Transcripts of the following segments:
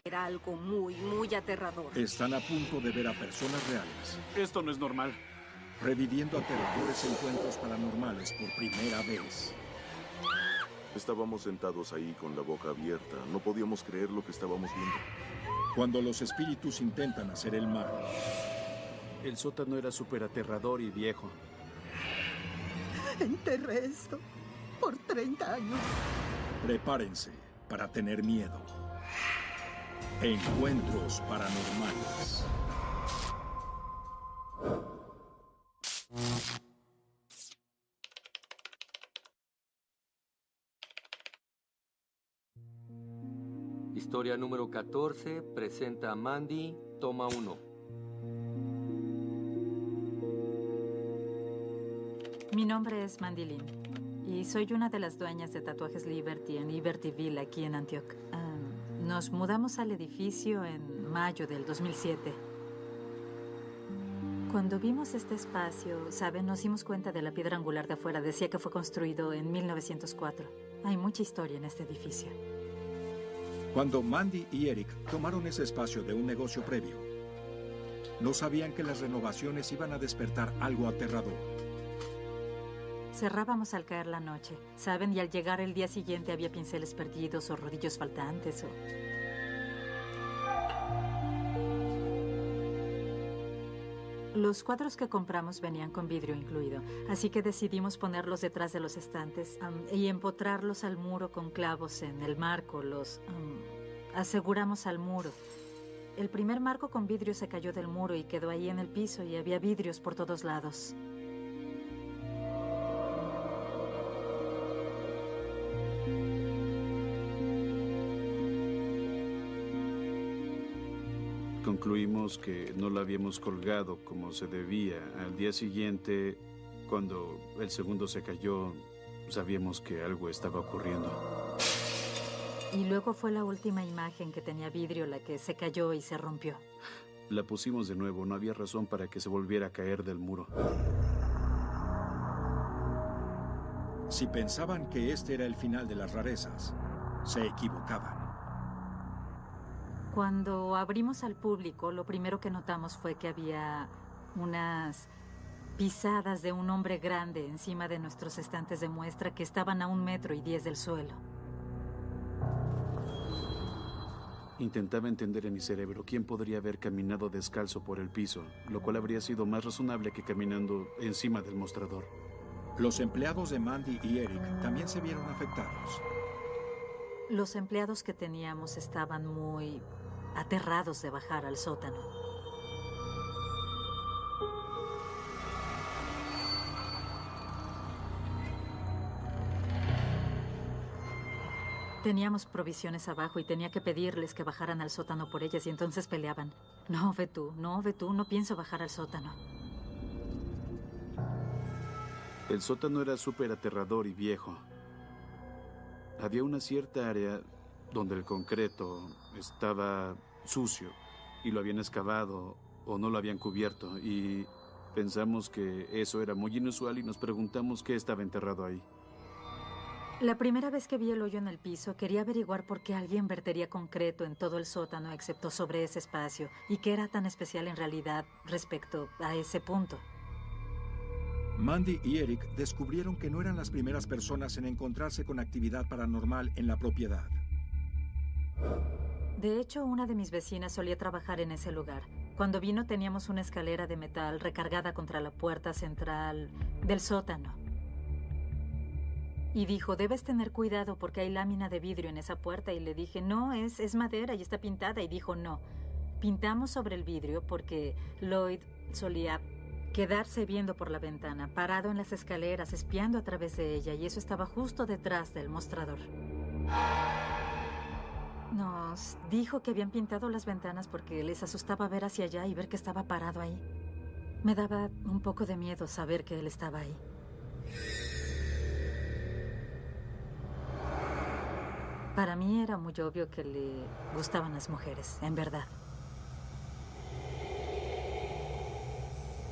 Era algo muy, muy aterrador. Están a punto de ver a personas reales, Esto no es normal. reviviendo aterradores encuentros paranormales por primera vez. Estábamos sentados ahí con la boca abierta. No podíamos creer lo que estábamos viendo. Cuando los espíritus intentan hacer el mal, El sótano era súper aterrador y viejo. Enterré esto por 30 años. prepárense para tener miedo. Encuentros paranormales. Historia número 14 presenta a Mandy, toma 1. Mi nombre es Mandy Lin y soy una de las dueñas de Tatuajes Liberty en Libertyville, aquí en Antioch. Nos mudamos al edificio en mayo del 2007. Cuando vimos este espacio, ¿saben? Nos dimos cuenta de la piedra angular de afuera. Decía que fue construido en 1904. Hay mucha historia en este edificio. Cuando Mandy y Eric tomaron ese espacio de un negocio previo, no sabían que las renovaciones iban a despertar algo aterrador. Cerrábamos al caer la noche, ¿saben? Y al llegar el día siguiente había pinceles perdidos o rodillos faltantes o... Los cuadros que compramos venían con vidrio incluido, así que decidimos ponerlos detrás de los estantes y empotrarlos al muro con clavos en el marco. Los aseguramos al muro. El primer marco con vidrio se cayó del muro y quedó ahí en el piso y había vidrios por todos lados. Concluimos que no la habíamos colgado como se debía. Al día siguiente, cuando el segundo se cayó, sabíamos que algo estaba ocurriendo. Y luego fue la última imagen que tenía vidrio la que se cayó y se rompió. La pusimos de nuevo. No había razón para que se volviera a caer del muro. Si pensaban que este era el final de las rarezas, se equivocaban. Cuando abrimos al público, lo primero que notamos fue que había unas pisadas de un hombre grande encima de nuestros estantes de muestra que estaban a 1,10 metros del suelo. Intentaba entender en mi cerebro quién podría haber caminado descalzo por el piso, lo cual habría sido más razonable que caminando encima del mostrador. Los empleados de Mandy y Eric también se vieron afectados. Los empleados que teníamos estaban muy aterrados de bajar al sótano. Teníamos provisiones abajo y tenía que pedirles que bajaran al sótano por ellas y entonces peleaban. No, ve tú, no pienso bajar al sótano. El sótano era súper aterrador y viejo. Había una cierta área donde el concreto estaba sucio y lo habían excavado o no lo habían cubierto y pensamos que eso era muy inusual y nos preguntamos qué estaba enterrado ahí. La primera vez que vi el hoyo en el piso, quería averiguar por qué alguien vertería concreto en todo el sótano excepto sobre ese espacio y qué era tan especial en realidad respecto a ese punto. Mandy y Eric descubrieron que no eran las primeras personas en encontrarse con actividad paranormal en la propiedad. De hecho, una de mis vecinas solía trabajar en ese lugar. Cuando vino teníamos una escalera de metal recargada contra la puerta central del sótano. Y dijo, debes tener cuidado porque hay lámina de vidrio en esa puerta. Y le dije, no, es madera y está pintada. Y dijo, no. Pintamos sobre el vidrio porque Lloyd solía quedarse viendo por la ventana, parado en las escaleras, espiando a través de ella. Y eso estaba justo detrás del mostrador. Nos dijo que habían pintado las ventanas porque les asustaba ver hacia allá y ver que estaba parado ahí. Me daba un poco de miedo saber que él estaba ahí. Para mí era muy obvio que le gustaban las mujeres, en verdad.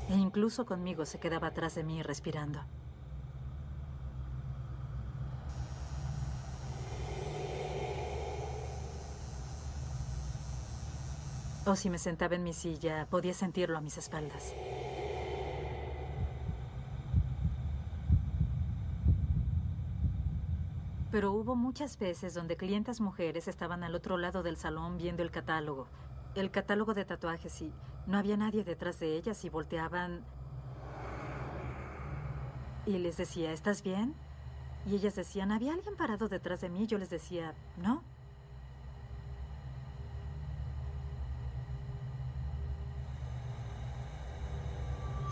E incluso conmigo se quedaba atrás de mí respirando. O si me sentaba en mi silla, podía sentirlo a mis espaldas. Pero hubo muchas veces donde clientas mujeres estaban al otro lado del salón viendo el catálogo de tatuajes, y no había nadie detrás de ellas y volteaban y les decía, ¿estás bien? Y ellas decían, ¿había alguien parado detrás de mí? Yo les decía, no.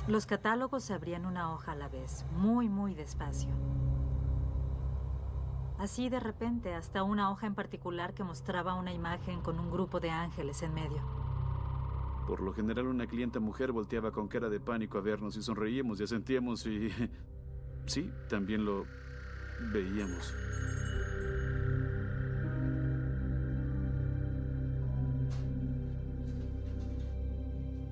Los catálogos se abrían una hoja a la vez, muy, muy despacio. Así de repente, hasta una hoja en particular que mostraba una imagen con un grupo de ángeles en medio. Por lo general, una clienta mujer volteaba con cara de pánico a vernos y sonreíamos y asentíamos y... sí, también lo veíamos.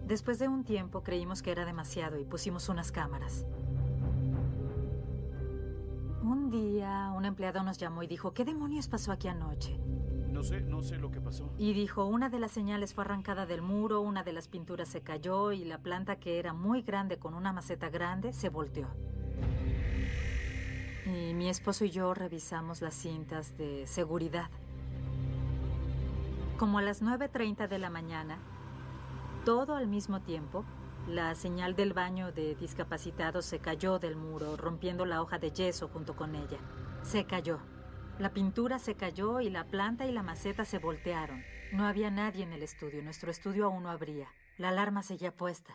Después de un tiempo creímos que era demasiado y pusimos unas cámaras. Un día, un empleado nos llamó y dijo, ¿qué demonios pasó aquí anoche? No sé lo que pasó. Y dijo, una de las señales fue arrancada del muro, una de las pinturas se cayó y la planta, que era muy grande con una maceta grande, se volteó. Y mi esposo y yo revisamos las cintas de seguridad. Como a las 9:30 de la mañana, todo al mismo tiempo, la señal del baño de discapacitados se cayó del muro, rompiendo la hoja de yeso junto con ella. Se cayó. La pintura se cayó y la planta y la maceta se voltearon. No había nadie en el estudio. Nuestro estudio aún no abría. La alarma seguía puesta.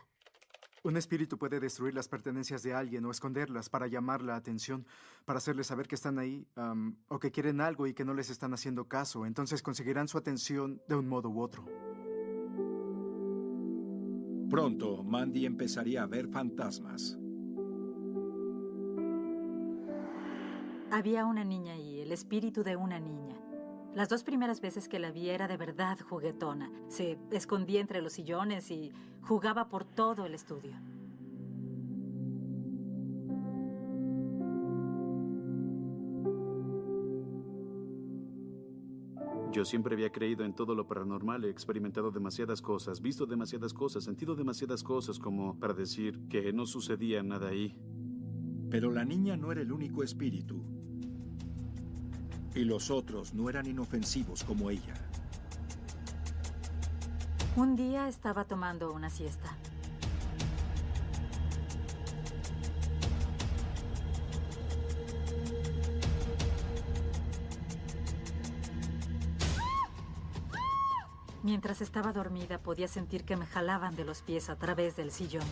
Un espíritu puede destruir las pertenencias de alguien o esconderlas para llamar la atención, para hacerles saber que están ahí, o que quieren algo y que no les están haciendo caso. Entonces conseguirán su atención de un modo u otro. Pronto, Mandy empezaría a ver fantasmas. Había una niña ahí, el espíritu de una niña. Las 2 primeras veces que la vi era de verdad juguetona. Se escondía entre los sillones y jugaba por todo el estudio. Yo siempre había creído en todo lo paranormal, he experimentado demasiadas cosas, visto demasiadas cosas, sentido demasiadas cosas como para decir que no sucedía nada ahí. Pero la niña no era el único espíritu. Y los otros no eran inofensivos como ella. Un día estaba tomando una siesta. Mientras estaba dormida, podía sentir que me jalaban de los pies a través del sillón.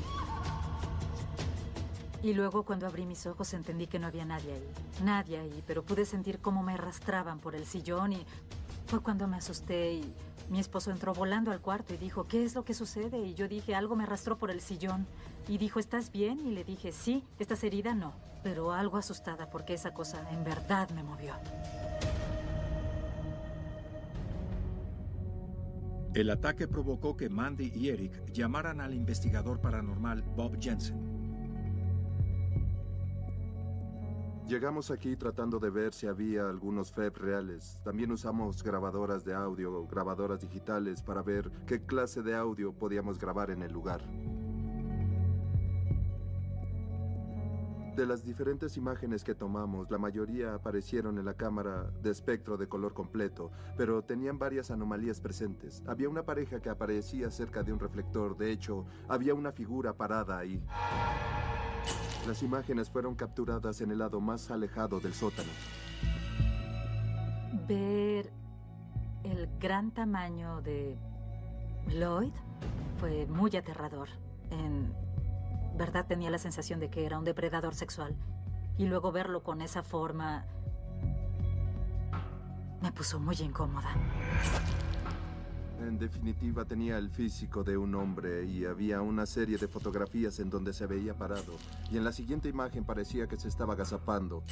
Y luego, cuando abrí mis ojos, entendí que no había nadie ahí. Nadie ahí, pero pude sentir cómo me arrastraban por el sillón y fue cuando me asusté y mi esposo entró volando al cuarto y dijo, ¿qué es lo que sucede? Y yo dije, algo me arrastró por el sillón. Y dijo, ¿estás bien? Y le dije, sí, ¿estás herida? No. Pero algo asustada porque esa cosa en verdad me movió. El ataque provocó que Mandy y Eric llamaran al investigador paranormal Bob Jensen. Llegamos aquí tratando de ver si había algunos FEP reales. También usamos grabadoras de audio o grabadoras digitales para ver qué clase de audio podíamos grabar en el lugar. De las diferentes imágenes que tomamos, la mayoría aparecieron en la cámara de espectro de color completo, pero tenían varias anomalías presentes. Había una pareja que aparecía cerca de un reflector. De hecho, había una figura parada ahí. Las imágenes fueron capturadas en el lado más alejado del sótano. Ver el gran tamaño de Lloyd fue muy aterrador. En verdad tenía la sensación de que era un depredador sexual. Y luego verlo con esa forma me puso muy incómoda. En definitiva, tenía el físico de un hombre y había una serie de fotografías en donde se veía parado. Y en la siguiente imagen parecía que se estaba agazapando.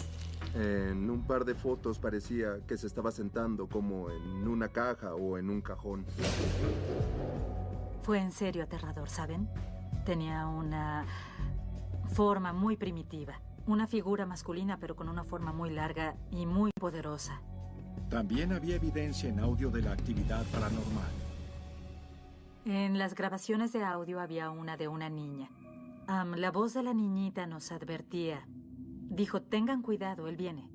En un par de fotos parecía que se estaba sentando como en una caja o en un cajón. Fue en serio aterrador, ¿saben? Tenía una forma muy primitiva. Una figura masculina, pero con una forma muy larga y muy poderosa. También había evidencia en audio de la actividad paranormal. En las grabaciones de audio había una de una niña. La voz de la niñita nos advertía. Dijo, tengan cuidado, él viene.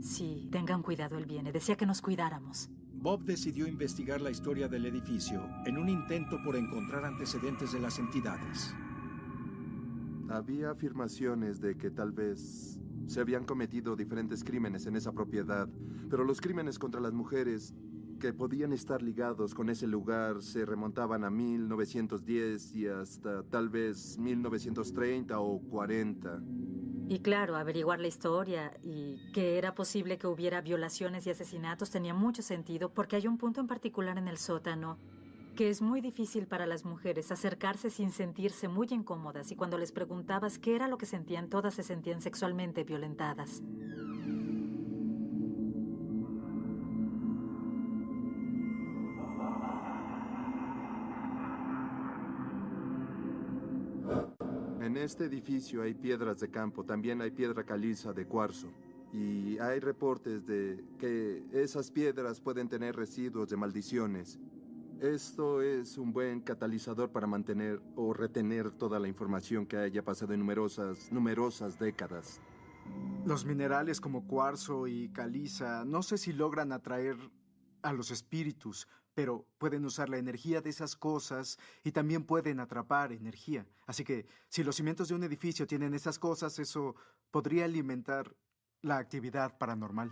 Sí, tengan cuidado, él viene. Decía que nos cuidáramos. Bob decidió investigar la historia del edificio en un intento por encontrar antecedentes de las entidades. Había afirmaciones de que tal vez se habían cometido diferentes crímenes en esa propiedad, pero los crímenes contra las mujeres que podían estar ligados con ese lugar se remontaban a 1910 y hasta tal vez 1930 o 40. Y claro, averiguar la historia y que era posible que hubiera violaciones y asesinatos tenía mucho sentido porque hay un punto en particular en el sótano que es muy difícil para las mujeres acercarse sin sentirse muy incómodas y cuando les preguntabas qué era lo que sentían, todas se sentían sexualmente violentadas. En este edificio hay piedras de campo, también hay piedra caliza de cuarzo. Y hay reportes de que esas piedras pueden tener residuos de maldiciones. Esto es un buen catalizador para mantener o retener toda la información que haya pasado en numerosas décadas. Los minerales como cuarzo y caliza, no sé si logran atraer a los espíritus, pero pueden usar la energía de esas cosas y también pueden atrapar energía. Así que si los cimientos de un edificio tienen esas cosas, eso podría alimentar la actividad paranormal.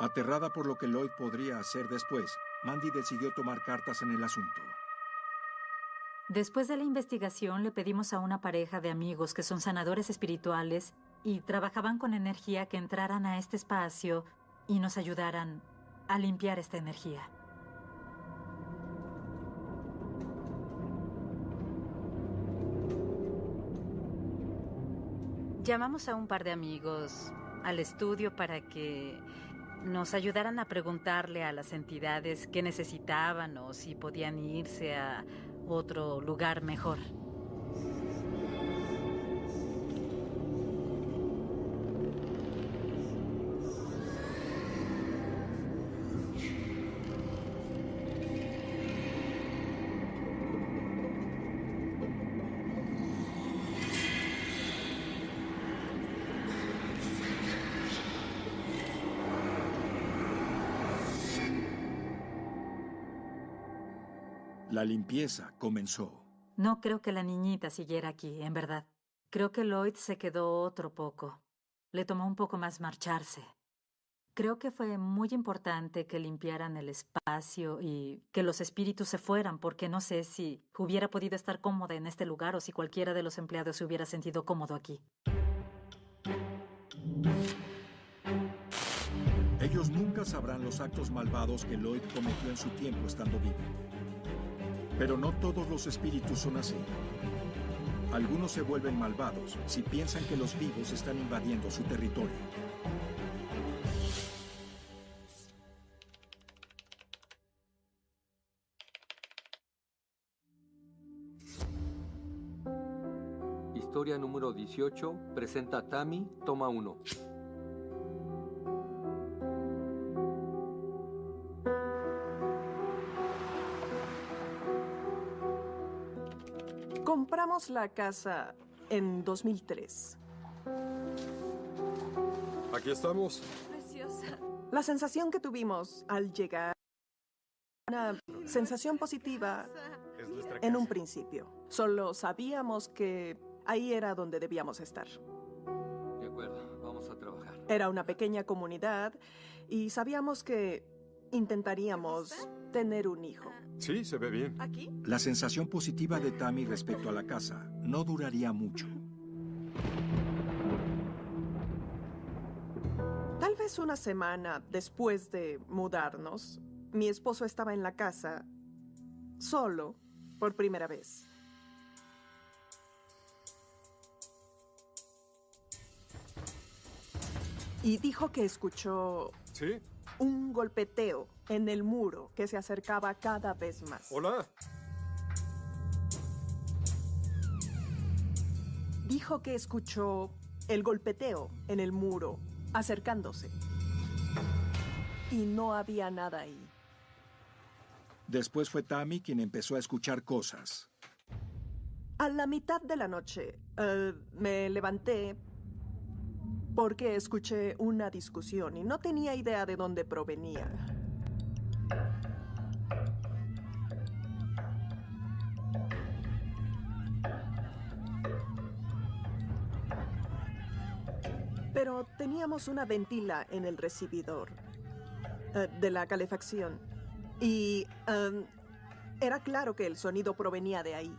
Aterrada por lo que Lloyd podría hacer después, Mandy decidió tomar cartas en el asunto. Después de la investigación, le pedimos a una pareja de amigos que son sanadores espirituales y trabajaban con energía que entraran a este espacio y nos ayudaran a limpiar esta energía. Llamamos a un par de amigos al estudio para que nos ayudaran a preguntarle a las entidades qué necesitaban o si podían irse a otro lugar mejor. La limpieza comenzó. No creo que la niñita siguiera aquí, en verdad. Creo que Lloyd se quedó otro poco. Le tomó un poco más marcharse. Creo que fue muy importante que limpiaran el espacio y que los espíritus se fueran, porque no sé si hubiera podido estar cómoda en este lugar o si cualquiera de los empleados se hubiera sentido cómodo aquí. Ellos nunca sabrán los actos malvados que Lloyd cometió en su tiempo estando vivo. Pero no todos los espíritus son así. Algunos se vuelven malvados si piensan que los vivos están invadiendo su territorio. Historia número 18, presenta a Tammy, toma 1. Compramos la casa en 2003. Aquí estamos. Preciosa. La sensación que tuvimos al llegar, una sensación positiva Es nuestra en un casa. principio. Solo sabíamos que ahí era donde debíamos estar. De acuerdo, vamos a trabajar. Era una pequeña comunidad y sabíamos que intentaríamos tener un hijo. Sí, se ve bien. ¿Aquí? La sensación positiva de Tammy respecto a la casa no duraría mucho. Tal vez una semana después de mudarnos, mi esposo estaba en la casa solo por primera vez. Y dijo que escuchó ¿Sí? un golpeteo en el muro que se acercaba cada vez más. Hola. Dijo que escuchó el golpeteo en el muro acercándose. Y no había nada ahí. Después fue Tammy quien empezó a escuchar cosas. A la mitad de la noche, me levanté porque escuché una discusión y no tenía idea de dónde provenía. Pero teníamos una ventila en el recibidor de la calefacción y era claro que el sonido provenía de ahí.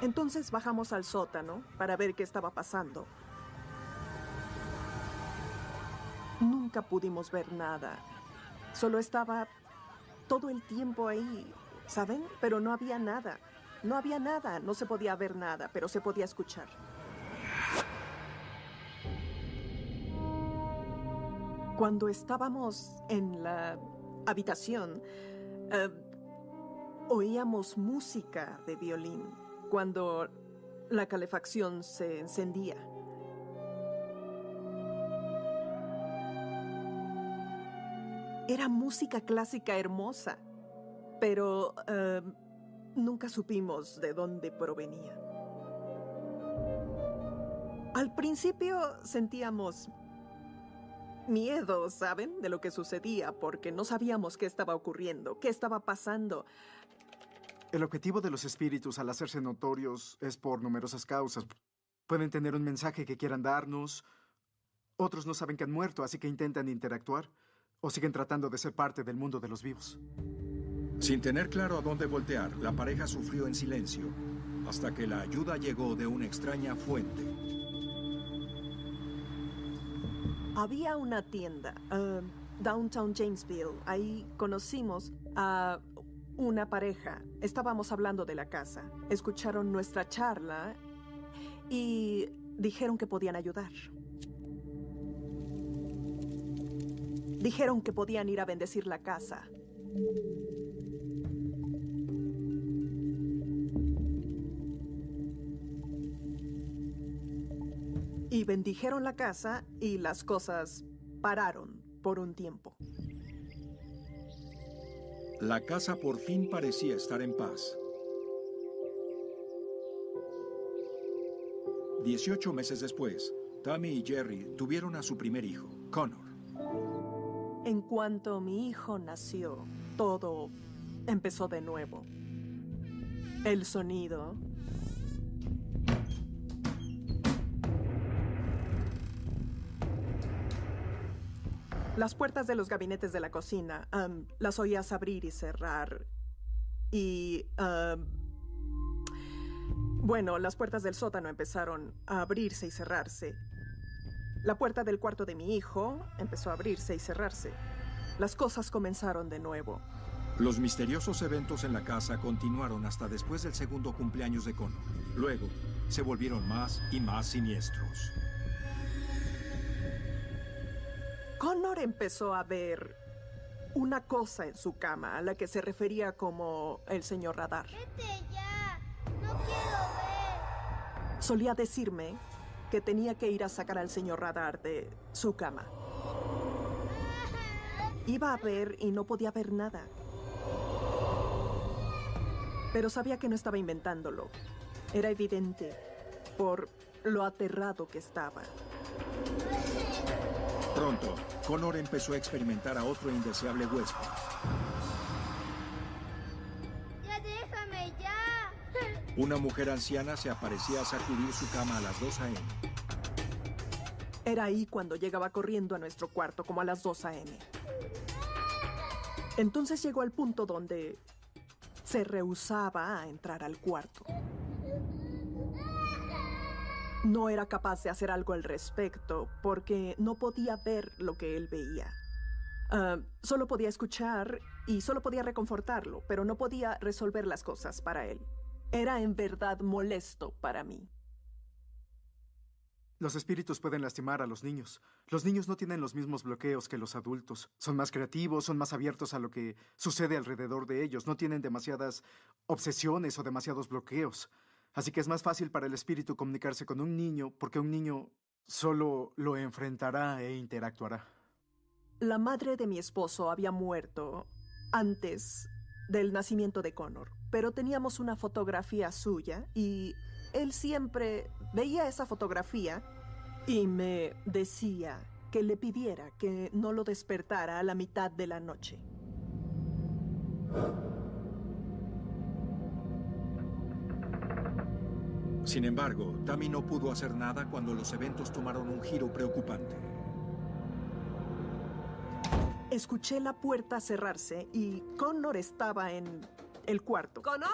Entonces bajamos al sótano para ver qué estaba pasando. Nunca pudimos ver nada. Solo estaba todo el tiempo ahí, ¿saben? Pero no había nada. No había nada, no se podía ver nada, pero se podía escuchar. Cuando estábamos en la habitación, oíamos música de violín cuando la calefacción se encendía. Era música clásica hermosa, pero nunca supimos de dónde provenía. Al principio sentíamos miedo, ¿saben? De lo que sucedía, porque no sabíamos qué estaba ocurriendo, qué estaba pasando. El objetivo de los espíritus al hacerse notorios es por numerosas causas. Pueden tener un mensaje que quieran darnos. Otros no saben que han muerto, así que intentan interactuar. O siguen tratando de ser parte del mundo de los vivos. Sin tener claro a dónde voltear, la pareja sufrió en silencio, hasta que la ayuda llegó de una extraña fuente. Había una tienda, Downtown Jamesville. Ahí conocimos a una pareja. Estábamos hablando de la casa. Escucharon nuestra charla y dijeron que podían ayudar. Dijeron que podían ir a bendecir la casa. Y bendijeron la casa y las cosas pararon por un tiempo. La casa por fin parecía estar en paz. 18 meses después, Tammy y Jerry tuvieron a su primer hijo, Connor. En cuanto mi hijo nació, todo empezó de nuevo. El sonido, las puertas de los gabinetes de la cocina, las oías abrir y cerrar. Y, bueno, las puertas del sótano empezaron a abrirse y cerrarse. La puerta del cuarto de mi hijo empezó a abrirse y cerrarse. Las cosas comenzaron de nuevo. Los misteriosos eventos en la casa continuaron hasta después del segundo cumpleaños de Connor. Luego, se volvieron más y más siniestros. Connor empezó a ver una cosa en su cama a la que se refería como el señor Radar. ¡Vete ya! ¡No quiero ver! Solía decirme que tenía que ir a sacar al señor Radar de su cama. Iba a ver y no podía ver nada. Pero sabía que no estaba inventándolo. Era evidente por lo aterrado que estaba. Pronto, Connor empezó a experimentar a otro indeseable huésped. ¡Ya déjame, ya! Una mujer anciana se aparecía a sacudir su cama a las 2 a.m. Era ahí cuando llegaba corriendo a nuestro cuarto, como a las 2 a.m. Entonces llegó al punto donde se rehusaba a entrar al cuarto. No era capaz de hacer algo al respecto porque no podía ver lo que él veía. Solo podía escuchar y solo podía reconfortarlo, pero no podía resolver las cosas para él. Era en verdad molesto para mí. Los espíritus pueden lastimar a los niños. Los niños no tienen los mismos bloqueos que los adultos. Son más creativos, son más abiertos a lo que sucede alrededor de ellos. No tienen demasiadas obsesiones o demasiados bloqueos. Así que es más fácil para el espíritu comunicarse con un niño porque un niño solo lo enfrentará e interactuará. La madre de mi esposo había muerto antes del nacimiento de Connor, pero teníamos una fotografía suya y él siempre veía esa fotografía y me decía que le pidiera que no lo despertara a la mitad de la noche. Sin embargo, Tammy no pudo hacer nada cuando los eventos tomaron un giro preocupante. Escuché la puerta cerrarse y Connor estaba en el cuarto. ¿Connor?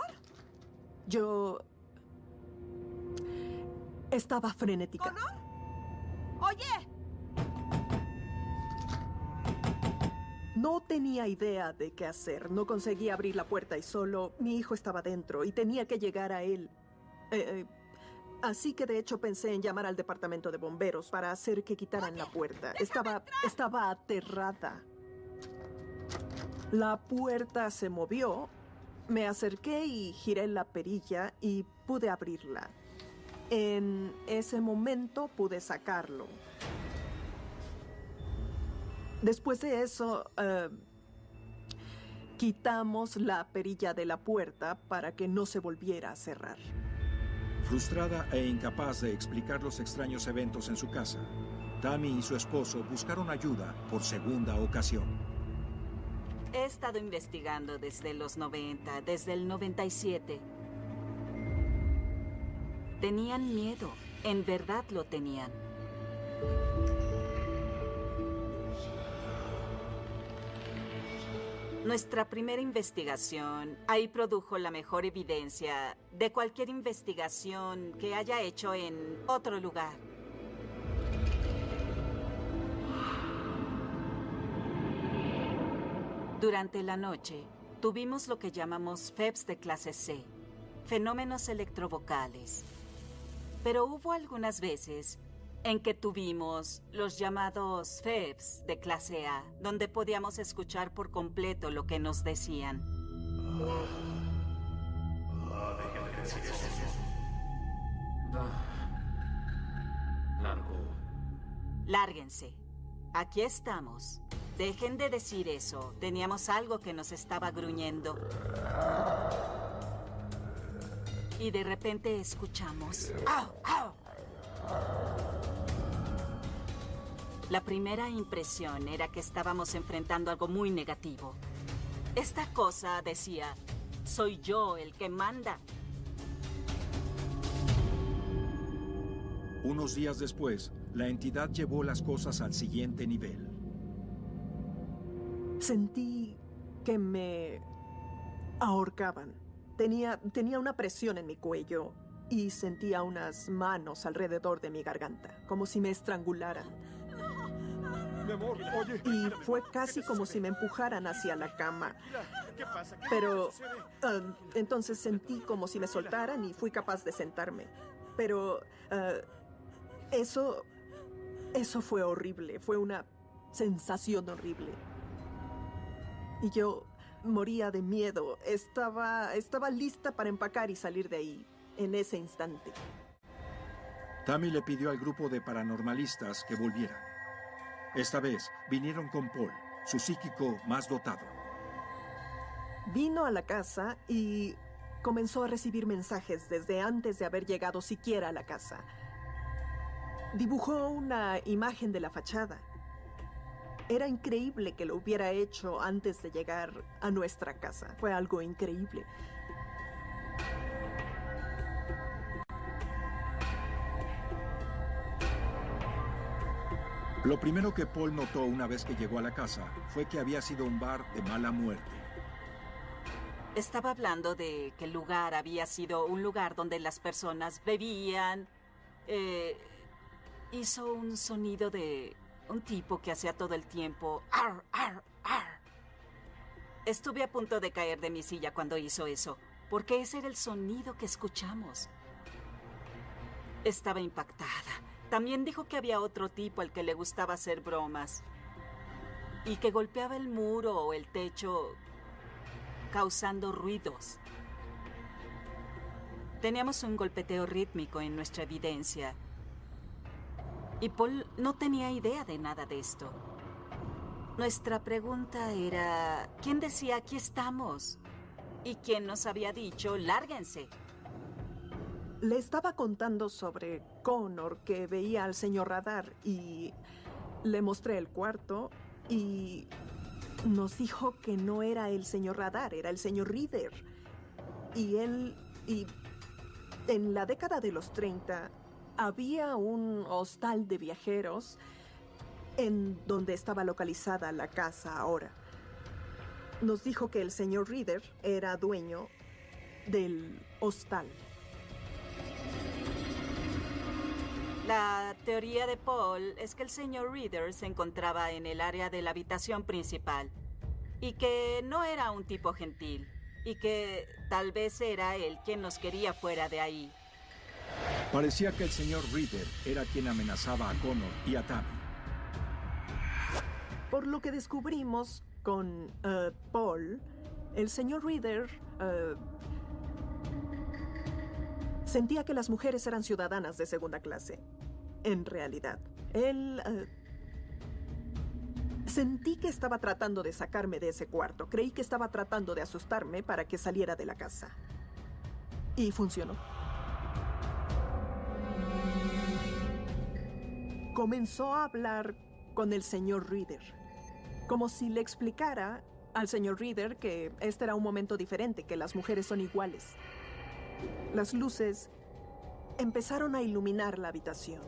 Yo estaba frenética. ¿Connor? ¡Oye! No tenía idea de qué hacer. No conseguía abrir la puerta y solo mi hijo estaba dentro y tenía que llegar a él. Así que de hecho pensé en llamar al departamento de bomberos para hacer que quitaran la puerta. Estaba aterrada. La puerta se movió. Me acerqué y giré la perilla y pude abrirla. En ese momento pude sacarlo. Después de eso, quitamos la perilla de la puerta para que no se volviera a cerrar. Frustrada e incapaz de explicar los extraños eventos en su casa, Tammy y su esposo buscaron ayuda por segunda ocasión. He estado investigando desde los 90, desde el 97. Tenían miedo, en verdad lo tenían. Nuestra primera investigación ahí produjo la mejor evidencia de cualquier investigación que haya hecho en otro lugar. Durante la noche, tuvimos lo que llamamos FEBs de clase C, fenómenos electrovocales. Pero hubo algunas veces en que tuvimos los llamados FEBs de clase A, donde podíamos escuchar por completo lo que nos decían. Lárguense. Aquí estamos. Dejen de decir eso. Teníamos algo que nos estaba gruñendo. Y de repente escuchamos... ¡Au, au! La primera impresión era que estábamos enfrentando algo muy negativo. Esta cosa decía, soy yo el que manda. Unos días después, la entidad llevó las cosas al siguiente nivel. Sentí que me ahorcaban. Tenía una presión en mi cuello y sentía unas manos alrededor de mi garganta, como si me estrangularan. Mi amor, oye. Y fue casi como si me empujaran hacia la cama. Pero entonces sentí como si me soltaran y fui capaz de sentarme. Pero eso fue horrible. Fue una sensación horrible. Y yo moría de miedo. Estaba lista para empacar y salir de ahí en ese instante. Tammy le pidió al grupo de paranormalistas que volvieran. Esta vez vinieron con Paul, su psíquico más dotado. Vino a la casa y comenzó a recibir mensajes desde antes de haber llegado siquiera a la casa. Dibujó una imagen de la fachada. Era increíble que lo hubiera hecho antes de llegar a nuestra casa. Fue algo increíble. Lo primero que Paul notó una vez que llegó a la casa fue que había sido un bar de mala muerte. Estaba hablando de que el lugar había sido un lugar donde las personas bebían. Hizo un sonido de un tipo que hacía todo el tiempo "ar, ar, ar". Estuve a punto de caer de mi silla cuando hizo eso, porque ese era el sonido que escuchamos. Estaba impactada. También dijo que había otro tipo al que le gustaba hacer bromas y que golpeaba el muro o el techo causando ruidos. Teníamos un golpeteo rítmico en nuestra evidencia. Y Paul no tenía idea de nada de esto. Nuestra pregunta era, ¿quién decía aquí estamos? ¿Y quién nos había dicho, lárguense? Le estaba contando sobre Connor, que veía al señor Radar, y le mostré el cuarto y nos dijo que no era el señor Radar, era el señor Reader. Y en la década de los 30 había un hostal de viajeros en donde estaba localizada la casa ahora. Nos dijo que el señor Reader era dueño del hostal. La teoría de Paul es que el señor Reader se encontraba en el área de la habitación principal y que no era un tipo gentil y que tal vez era él quien nos quería fuera de ahí. Parecía que el señor Reader era quien amenazaba a Connor y a Tammy. Por lo que descubrimos con Paul, el señor Reader sentía que las mujeres eran ciudadanas de segunda clase. En realidad, él sentí que estaba tratando de sacarme de ese cuarto. Creí que estaba tratando de asustarme para que saliera de la casa. Y funcionó. Comenzó a hablar con el señor Reader, como si le explicara al señor Reader que este era un momento diferente, que las mujeres son iguales. Las luces empezaron a iluminar la habitación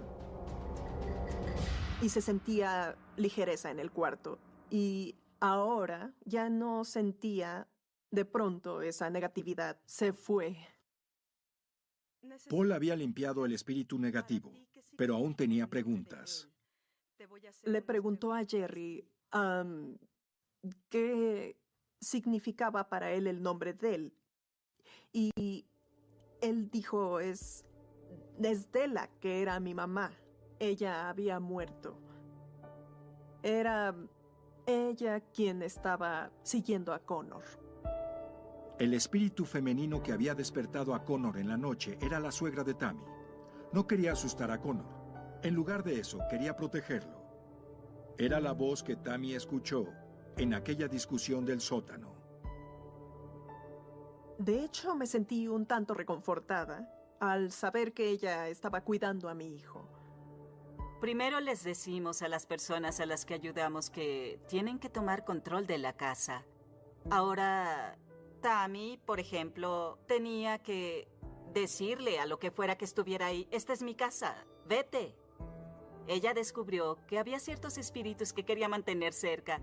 y se sentía ligereza en el cuarto. Y ahora ya no sentía de pronto esa negatividad. Se fue. Paul había limpiado el espíritu negativo, pero aún tenía preguntas. Le preguntó a Jerry qué significaba para él el nombre de él. Y él dijo, es Della, que era mi mamá. Ella había muerto. Era ella quien estaba siguiendo a Connor. El espíritu femenino que había despertado a Connor en la noche era la suegra de Tammy. No quería asustar a Connor. En lugar de eso, quería protegerlo. Era la voz que Tammy escuchó en aquella discusión del sótano. De hecho, me sentí un tanto reconfortada al saber que ella estaba cuidando a mi hijo. Primero les decimos a las personas a las que ayudamos que tienen que tomar control de la casa. Ahora, Tammy, por ejemplo, tenía que decirle a lo que fuera que estuviera ahí, esta es mi casa, vete. Ella descubrió que había ciertos espíritus que quería mantener cerca,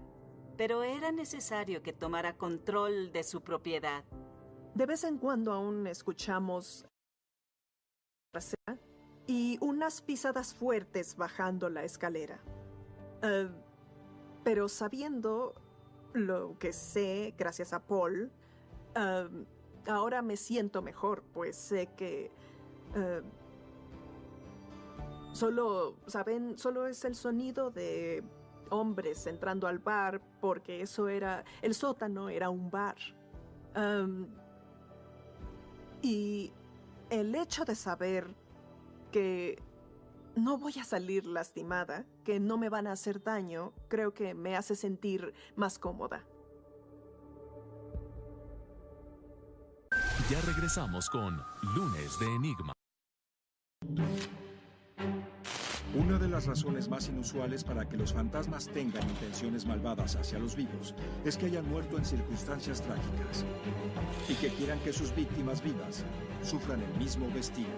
pero era necesario que tomara control de su propiedad. De vez en cuando aún escuchamos y unas pisadas fuertes bajando la escalera. Pero sabiendo lo que sé, gracias a Paul, ahora me siento mejor, pues sé que solo es el sonido de hombres entrando al bar, porque el sótano era un bar. Y el hecho de saber que no voy a salir lastimada, que no me van a hacer daño, creo que me hace sentir más cómoda. Ya regresamos con Lunes de Enigma. Una de las razones más inusuales para que los fantasmas tengan intenciones malvadas hacia los vivos es que hayan muerto en circunstancias trágicas y que quieran que sus víctimas vivas sufran el mismo destino.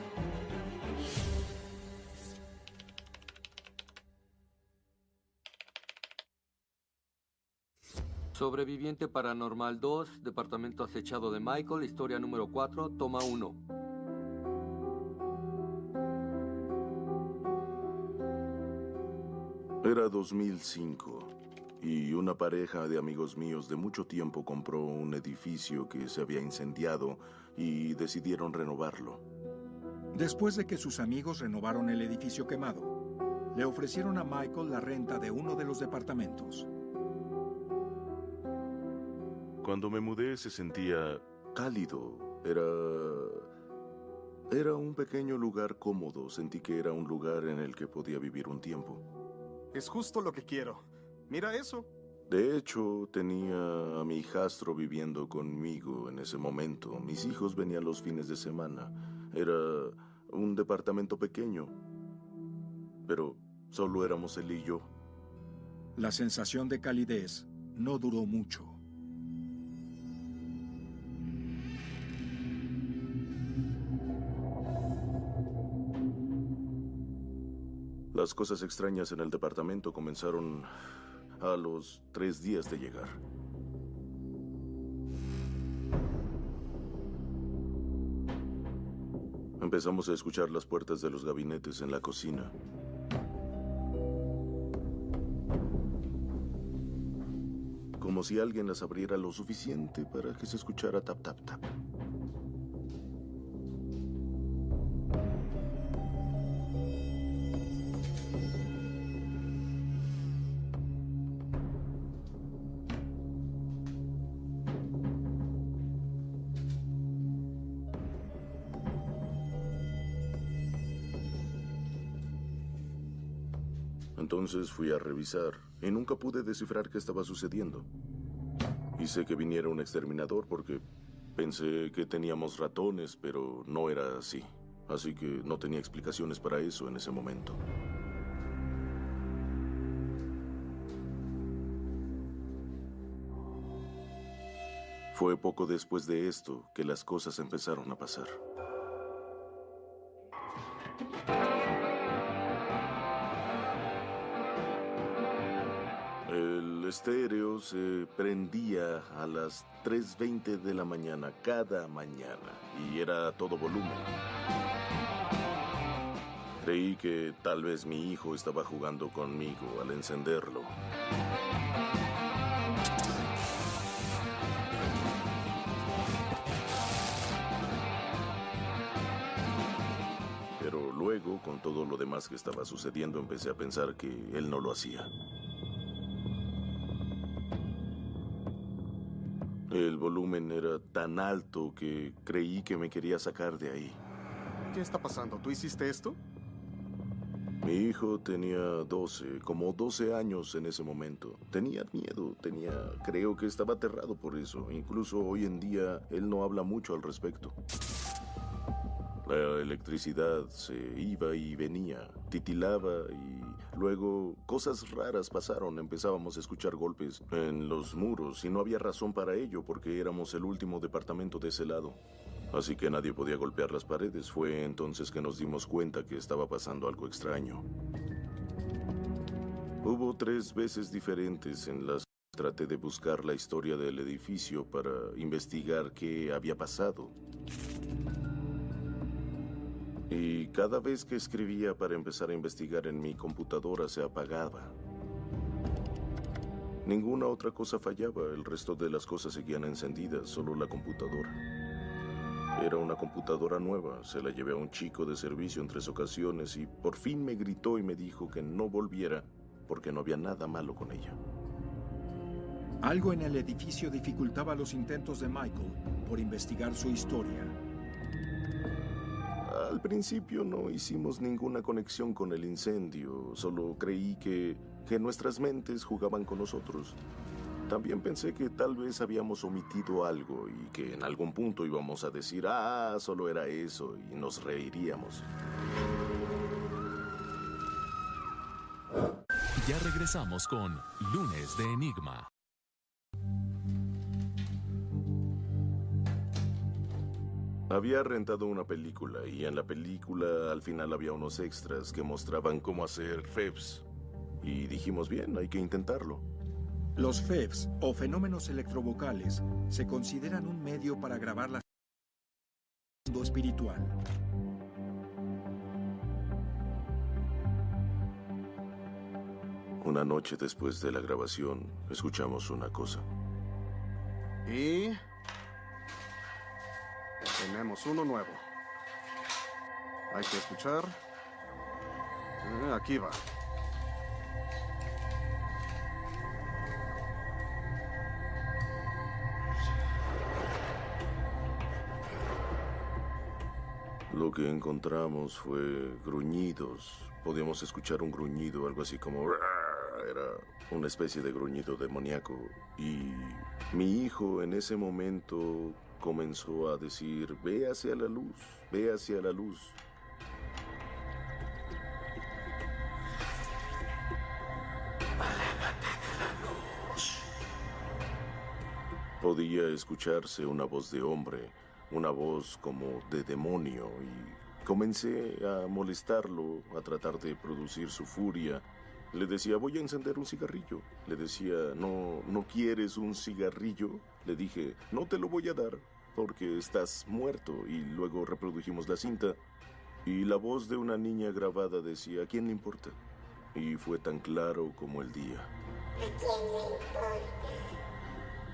Sobreviviente Paranormal 2, Departamento Acechado de Michael, historia número 4, toma 1. Era 2005 y una pareja de amigos míos de mucho tiempo compró un edificio que se había incendiado y decidieron renovarlo. Después de que sus amigos renovaron el edificio quemado, le ofrecieron a Michael la renta de uno de los departamentos. Cuando me mudé se sentía cálido. Era un pequeño lugar cómodo. Sentí que era un lugar en el que podía vivir un tiempo. Es justo lo que quiero. Mira eso. De hecho, tenía a mi hijastro viviendo conmigo en ese momento. Mis hijos venían los fines de semana. Era un departamento pequeño, pero solo éramos él y yo. La sensación de calidez no duró mucho. Las cosas extrañas en el departamento comenzaron a los 3 días de llegar. Empezamos a escuchar las puertas de los gabinetes en la cocina. Como si alguien las abriera lo suficiente para que se escuchara tap, tap, tap. Entonces fui a revisar y nunca pude descifrar qué estaba sucediendo. Hice que viniera un exterminador porque pensé que teníamos ratones, pero no era así. Así que no tenía explicaciones para eso en ese momento. Fue poco después de esto que las cosas empezaron a pasar. El estéreo se prendía a las 3:20 de la mañana cada mañana y era a todo volumen. Creí que tal vez mi hijo estaba jugando conmigo al encenderlo. Pero luego, con todo lo demás que estaba sucediendo, empecé a pensar que él no lo hacía. El volumen era tan alto que creí que me quería sacar de ahí. ¿Qué está pasando? ¿Tú hiciste esto? Mi hijo tenía como 12 años en ese momento. Tenía miedo, creo que estaba aterrado por eso. Incluso hoy en día, él no habla mucho al respecto. La electricidad se iba y venía, titilaba y luego cosas raras pasaron. Empezábamos a escuchar golpes en los muros y no había razón para ello porque éramos el último departamento de ese lado. Así que nadie podía golpear las paredes. Fue entonces que nos dimos cuenta que estaba pasando algo extraño. Hubo 3 veces diferentes en las que traté de buscar la historia del edificio para investigar qué había pasado. Y cada vez que escribía para empezar a investigar en mi computadora se apagaba. Ninguna otra cosa fallaba, el resto de las cosas seguían encendidas, solo la computadora. Era una computadora nueva, se la llevé a un chico de servicio en 3 ocasiones y por fin me gritó y me dijo que no volviera porque no había nada malo con ella. Algo en el edificio dificultaba los intentos de Michael por investigar su historia. Al principio no hicimos ninguna conexión con el incendio, solo creí que nuestras mentes jugaban con nosotros. También pensé que tal vez habíamos omitido algo y que en algún punto íbamos a decir, solo era eso, y nos reiríamos. Ya regresamos con Lunes de Enigma. Había rentado una película y en la película al final había unos extras que mostraban cómo hacer FEBs. Y dijimos, bien, hay que intentarlo. Los FEBs, o fenómenos electrovocales, se consideran un medio para grabar la mundo espiritual. Una noche después de la grabación, escuchamos una cosa. Y tenemos uno nuevo. Hay que escuchar. Aquí va. Lo que encontramos fue gruñidos. Podíamos escuchar un gruñido, algo así como... Era una especie de gruñido demoníaco. Y mi hijo en ese momento comenzó a decir, ve hacia la luz, ve hacia la luz. Podía escucharse una voz de hombre, una voz como de demonio, y comencé a molestarlo, a tratar de producir su furia. Le decía, voy a encender un cigarrillo. Le decía, ¿no quieres un cigarrillo? Le dije, no te lo voy a dar porque estás muerto. Y luego reprodujimos la cinta y la voz de una niña grabada decía, ¿a quién le importa? Y fue tan claro como el día. ¿A quién le importa?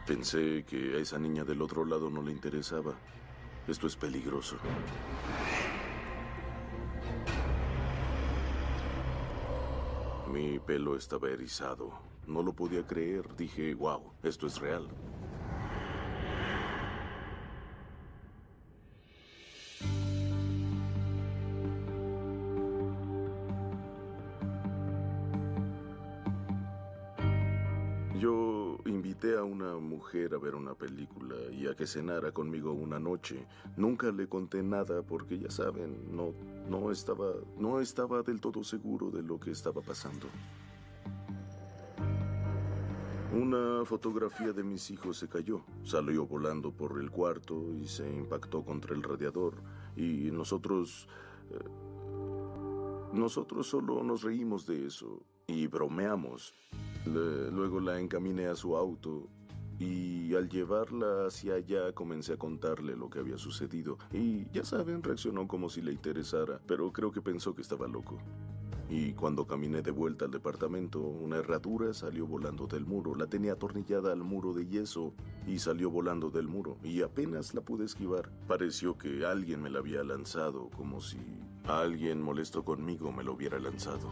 Pensé que a esa niña del otro lado no le interesaba. Esto es peligroso. Mi pelo estaba erizado. No lo podía creer. Dije, wow, esto es real. Yo invité a una mujer a ver una película y a que cenara conmigo una noche. Nunca le conté nada porque, ya saben, no estaba del todo seguro de lo que estaba pasando. Una fotografía de mis hijos se cayó. Salió volando por el cuarto y se impactó contra el radiador. Y nosotros solo nos reímos de eso y bromeamos. Luego la encaminé a su auto y al llevarla hacia allá comencé a contarle lo que había sucedido. Y ya saben, reaccionó como si le interesara, pero creo que pensó que estaba loco. Y cuando caminé de vuelta al departamento, una herradura salió volando del muro. La tenía atornillada al muro de yeso y salió volando del muro. Y apenas la pude esquivar. Pareció que alguien me la había lanzado, como si alguien molesto conmigo me lo hubiera lanzado.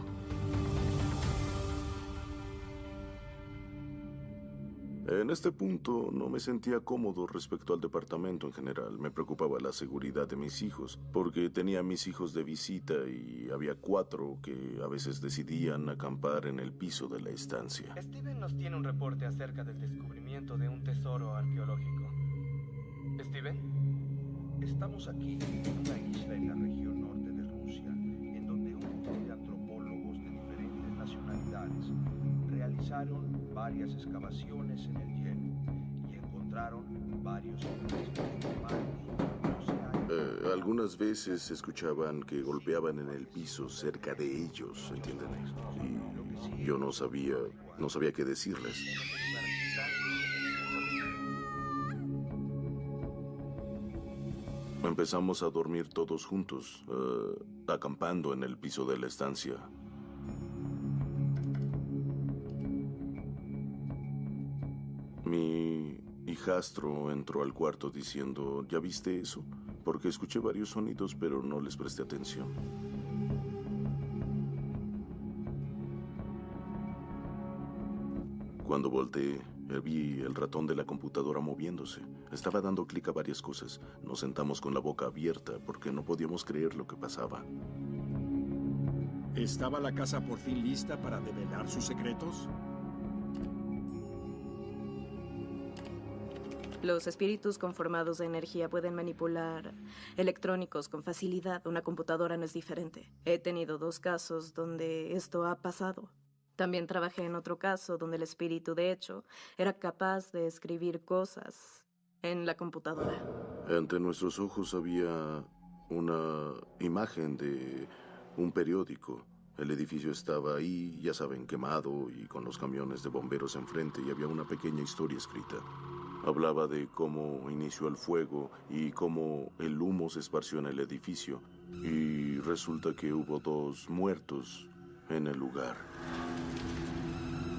En este punto no me sentía cómodo respecto al departamento en general. Me preocupaba la seguridad de mis hijos, porque tenía a mis hijos de visita y había 4 que a veces decidían acampar en el piso de la estancia. Steven nos tiene un reporte acerca del descubrimiento de un tesoro arqueológico. ¿Steven? Estamos aquí en una isla en la región norte de Rusia, en donde un grupo de antropólogos de diferentes nacionalidades realizaron varias excavaciones en el hielo y encontraron varios restos humanos. Algunas veces escuchaban que golpeaban en el piso cerca de ellos, ¿entienden? Y yo no sabía qué decirles. Empezamos a dormir todos juntos, acampando en el piso de la estancia. Mi hijastro entró al cuarto diciendo, ¿ya viste eso? Porque escuché varios sonidos, pero no les presté atención. Cuando volteé, vi el ratón de la computadora moviéndose. Estaba dando clic a varias cosas. Nos sentamos con la boca abierta porque no podíamos creer lo que pasaba. ¿Estaba la casa por fin lista para develar sus secretos? Los espíritus conformados de energía pueden manipular electrónicos con facilidad. Una computadora no es diferente. He tenido 2 casos donde esto ha pasado. También trabajé en otro caso donde el espíritu, de hecho, era capaz de escribir cosas en la computadora. Ante nuestros ojos había una imagen de un periódico. El edificio estaba ahí, ya saben, quemado y con los camiones de bomberos enfrente, y había una pequeña historia escrita. Hablaba de cómo inició el fuego y cómo el humo se esparció en el edificio. Y resulta que hubo 2 muertos en el lugar.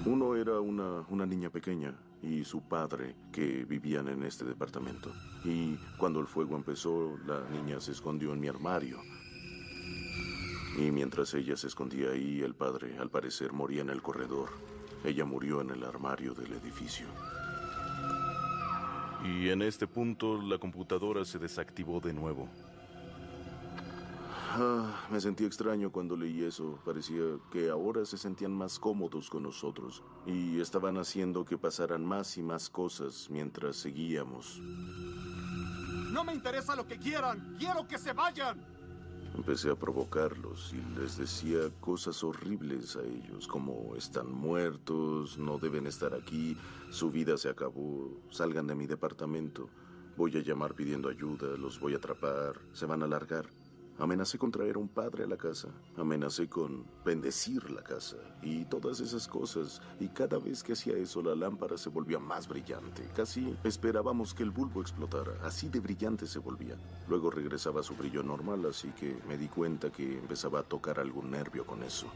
Uno era una niña pequeña y su padre, que vivían en este departamento. Y cuando el fuego empezó, la niña se escondió en mi armario. Y mientras ella se escondía ahí, el padre, al parecer, moría en el corredor. Ella murió en el armario del edificio. Y en este punto, la computadora se desactivó de nuevo. Me sentí extraño cuando leí eso. Parecía que ahora se sentían más cómodos con nosotros y estaban haciendo que pasaran más y más cosas mientras seguíamos. No me interesa lo que quieran. Quiero que se vayan. Empecé a provocarlos y les decía cosas horribles a ellos, como están muertos, no deben estar aquí, su vida se acabó, salgan de mi departamento, voy a llamar pidiendo ayuda, los voy a atrapar, se van a largar. Amenacé con traer a un padre a la casa, amenacé con bendecir la casa y todas esas cosas. Y cada vez que hacía eso, la lámpara se volvía más brillante. Casi esperábamos que el bulbo explotara, así de brillante se volvía. Luego regresaba a su brillo normal, así que me di cuenta que empezaba a tocar algún nervio con eso.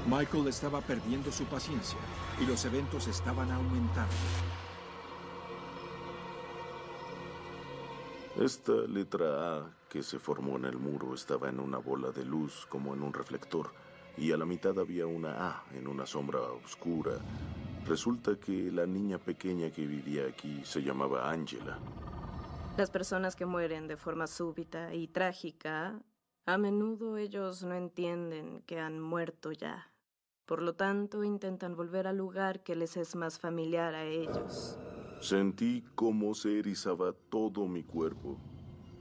Michael estaba perdiendo su paciencia y los eventos estaban aumentando. Esta letra A que se formó en el muro estaba en una bola de luz como en un reflector y a la mitad había una A en una sombra oscura. Resulta que la niña pequeña que vivía aquí se llamaba Angela. Las personas que mueren de forma súbita y trágica, a menudo ellos no entienden que han muerto ya. Por lo tanto, intentan volver al lugar que les es más familiar a ellos. Sentí cómo se erizaba todo mi cuerpo,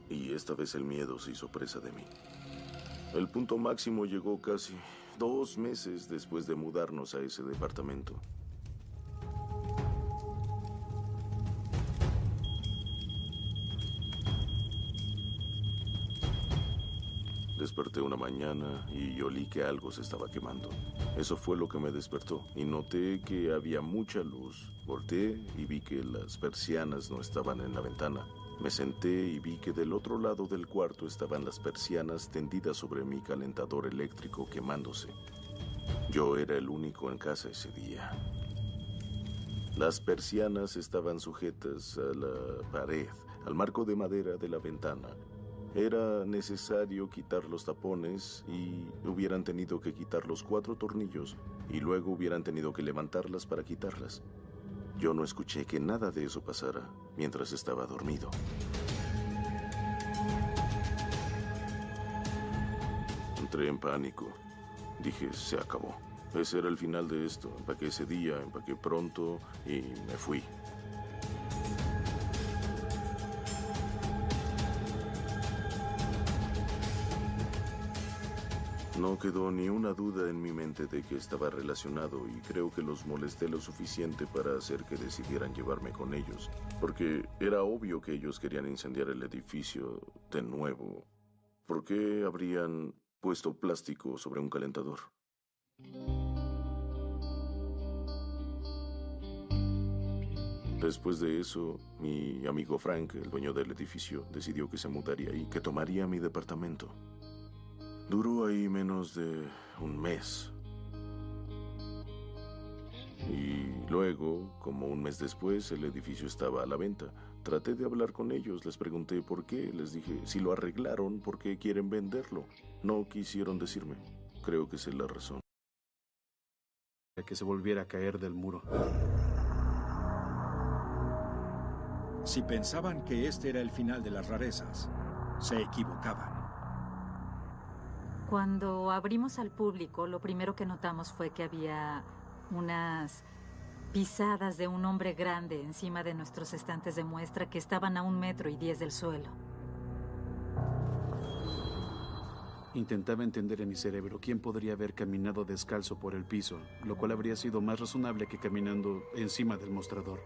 y esta vez el miedo se hizo presa de mí. El punto máximo llegó casi 2 meses después de mudarnos a ese departamento. Desperté una mañana y olí que algo se estaba quemando. Eso fue lo que me despertó y noté que había mucha luz. Volteé y vi que las persianas no estaban en la ventana. Me senté y vi que del otro lado del cuarto estaban las persianas tendidas sobre mi calentador eléctrico quemándose. Yo era el único en casa ese día. Las persianas estaban sujetas a la pared, al marco de madera de la ventana. Era necesario quitar los tapones y hubieran tenido que quitar los 4 tornillos y luego hubieran tenido que levantarlas para quitarlas. Yo no escuché que nada de eso pasara mientras estaba dormido. Entré en pánico. Dije, se acabó. Ese era el final de esto. Empaqué ese día, empaqué pronto y me fui. No quedó ni una duda en mi mente de que estaba relacionado y creo que los molesté lo suficiente para hacer que decidieran llevarme con ellos, porque era obvio que ellos querían incendiar el edificio de nuevo. ¿Por qué habrían puesto plástico sobre un calentador? Después de eso, mi amigo Frank, el dueño del edificio, decidió que se mudaría y que tomaría mi departamento. Duró ahí menos de un mes. Y luego, como un mes después, el edificio estaba a la venta. Traté de hablar con ellos, les pregunté por qué, les dije, si lo arreglaron, ¿por qué quieren venderlo? No quisieron decirme. Creo que esa es la razón. Que se volviera a caer del muro. Si pensaban que este era el final de las rarezas, se equivocaban. Cuando abrimos al público, lo primero que notamos fue que había unas pisadas de un hombre grande encima de nuestros estantes de muestra que estaban a 1,10 metros del suelo. Intentaba entender en mi cerebro quién podría haber caminado descalzo por el piso, lo cual habría sido más razonable que caminando encima del mostrador.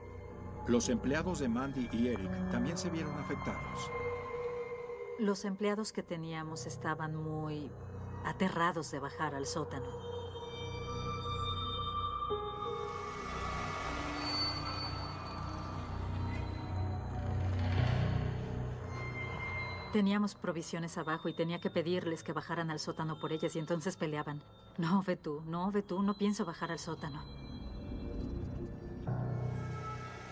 Los empleados de Mandy y Eric también se vieron afectados. Los empleados que teníamos estaban muy aterrados de bajar al sótano. Teníamos provisiones abajo y tenía que pedirles que bajaran al sótano por ellas y entonces peleaban. No, ve tú, no pienso bajar al sótano.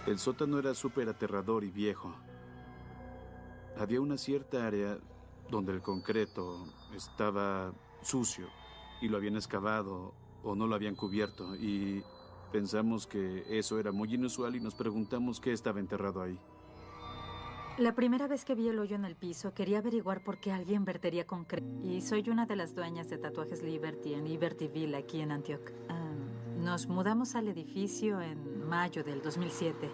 El sótano era súper aterrador y viejo. Había una cierta área donde el concreto estaba sucio y lo habían excavado o no lo habían cubierto y pensamos que eso era muy inusual y nos preguntamos qué estaba enterrado ahí. La primera vez que vi el hoyo en el piso, quería averiguar por qué alguien vertería concreto. Y soy una de las dueñas de Tatuajes Liberty en Libertyville, aquí en Antioch. Nos mudamos al edificio en mayo del 2007.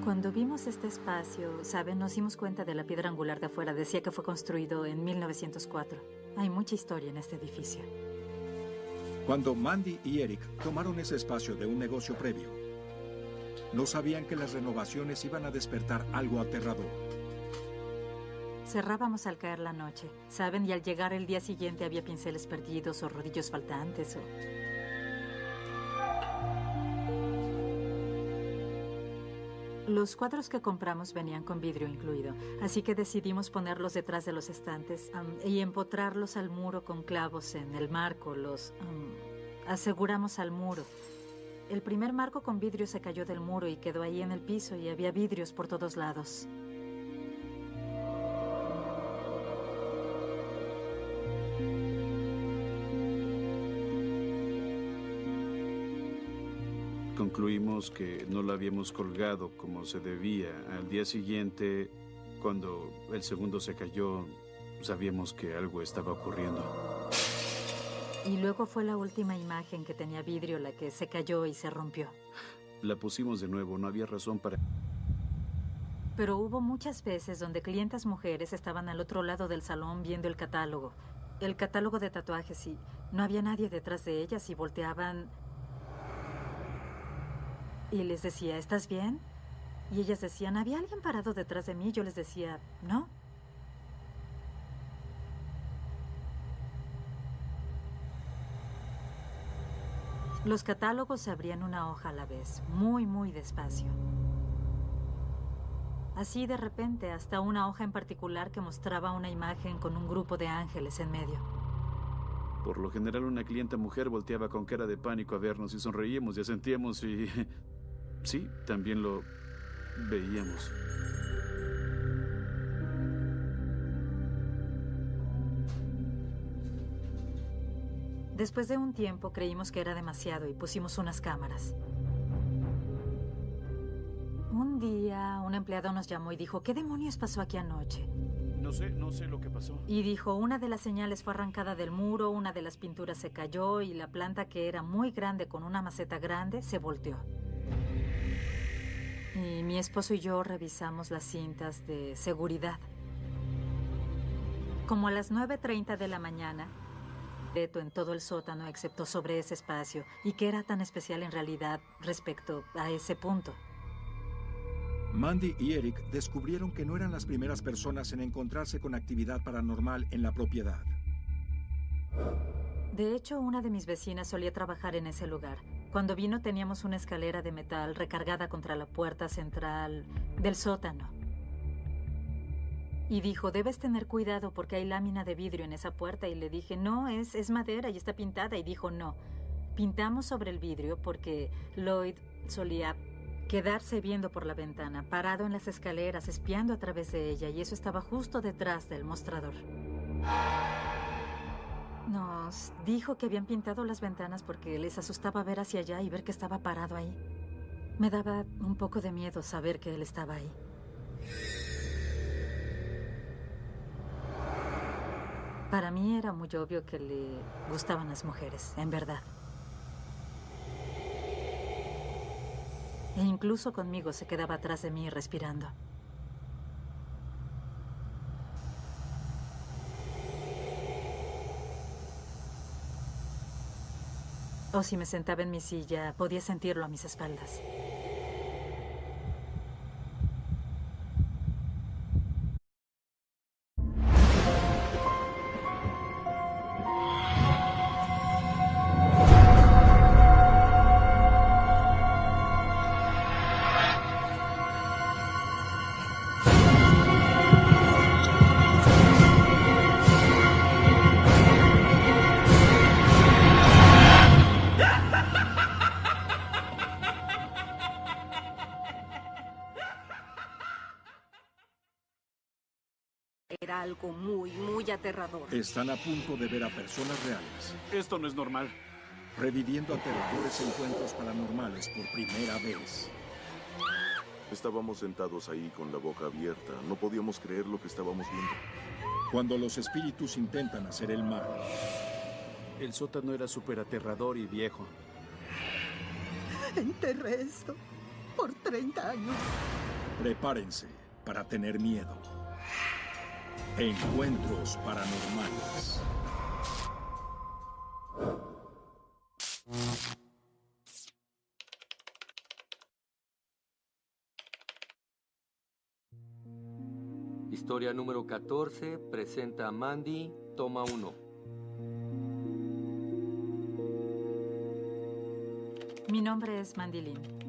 Cuando vimos este espacio, ¿saben? Nos dimos cuenta de la piedra angular de afuera. Decía que fue construido en 1904. Hay mucha historia en este edificio. Cuando Mandy y Eric tomaron ese espacio de un negocio previo, no sabían que las renovaciones iban a despertar algo aterrador. Cerrábamos al caer la noche, ¿saben? Y al llegar el día siguiente había pinceles perdidos o rodillos faltantes o... Los cuadros que compramos venían con vidrio incluido, así que decidimos ponerlos detrás de los estantes y empotrarlos al muro con clavos en el marco. Los aseguramos al muro. El primer marco con vidrio se cayó del muro y quedó ahí en el piso y había vidrios por todos lados. Concluimos que no lo habíamos colgado como se debía. Al día siguiente, cuando el segundo se cayó, sabíamos que algo estaba ocurriendo. Y luego fue la última imagen que tenía vidrio la que se cayó y se rompió. La pusimos de nuevo, no había razón para... Pero hubo muchas veces donde clientas mujeres estaban al otro lado del salón viendo el catálogo de tatuajes, y no había nadie detrás de ellas y volteaban... Y les decía, ¿estás bien? Y ellas decían, ¿había alguien parado detrás de mí? Yo les decía, no. Los catálogos se abrían una hoja a la vez, muy, muy despacio. Así de repente, hasta una hoja en particular que mostraba una imagen con un grupo de ángeles en medio. Por lo general, una clienta mujer volteaba con cara de pánico a vernos y sonreíamos y asentíamos y... sí, también lo veíamos. Después de un tiempo creímos que era demasiado y pusimos unas cámaras. Un día, un empleado nos llamó y dijo, ¿qué demonios pasó aquí anoche? No sé lo que pasó. Y dijo, una de las señales fue arrancada del muro, una de las pinturas se cayó y la planta, que era muy grande con una maceta grande, se volteó. Y mi esposo y yo revisamos las cintas de seguridad. Como a las 9:30 de la mañana, en todo el sótano excepto sobre ese espacio, y que era tan especial en realidad respecto a ese punto. Mandy y Eric descubrieron que no eran las primeras personas en encontrarse con actividad paranormal en la propiedad. De hecho, una de mis vecinas solía trabajar en ese lugar. Cuando vino teníamos una escalera de metal recargada contra la puerta central del sótano. Y dijo, debes tener cuidado porque hay lámina de vidrio en esa puerta. Y le dije, no, es madera y está pintada. Y dijo, no. Pintamos sobre el vidrio porque Lloyd solía quedarse viendo por la ventana, parado en las escaleras, espiando a través de ella. Y eso estaba justo detrás del mostrador. Nos dijo que habían pintado las ventanas porque les asustaba ver hacia allá y ver que estaba parado ahí. Me daba un poco de miedo saber que él estaba ahí. Para mí era muy obvio que le gustaban las mujeres, en verdad. E incluso conmigo se quedaba atrás de mí respirando. O si me sentaba en mi silla, podía sentirlo a mis espaldas. Era algo muy, muy aterrador. Están a punto de ver a personas reales, Esto no es normal. reviviendo aterradores encuentros paranormales por primera vez. Estábamos sentados ahí con la boca abierta. No podíamos creer lo que estábamos viendo. Cuando los espíritus intentan hacer el mal. El sótano era súper aterrador y viejo. Enterré esto por 30 años. Prepárense para tener miedo. Encuentros paranormales. Historia número 14 presenta a Mandy, toma 1. Mi nombre es Mandy Lin.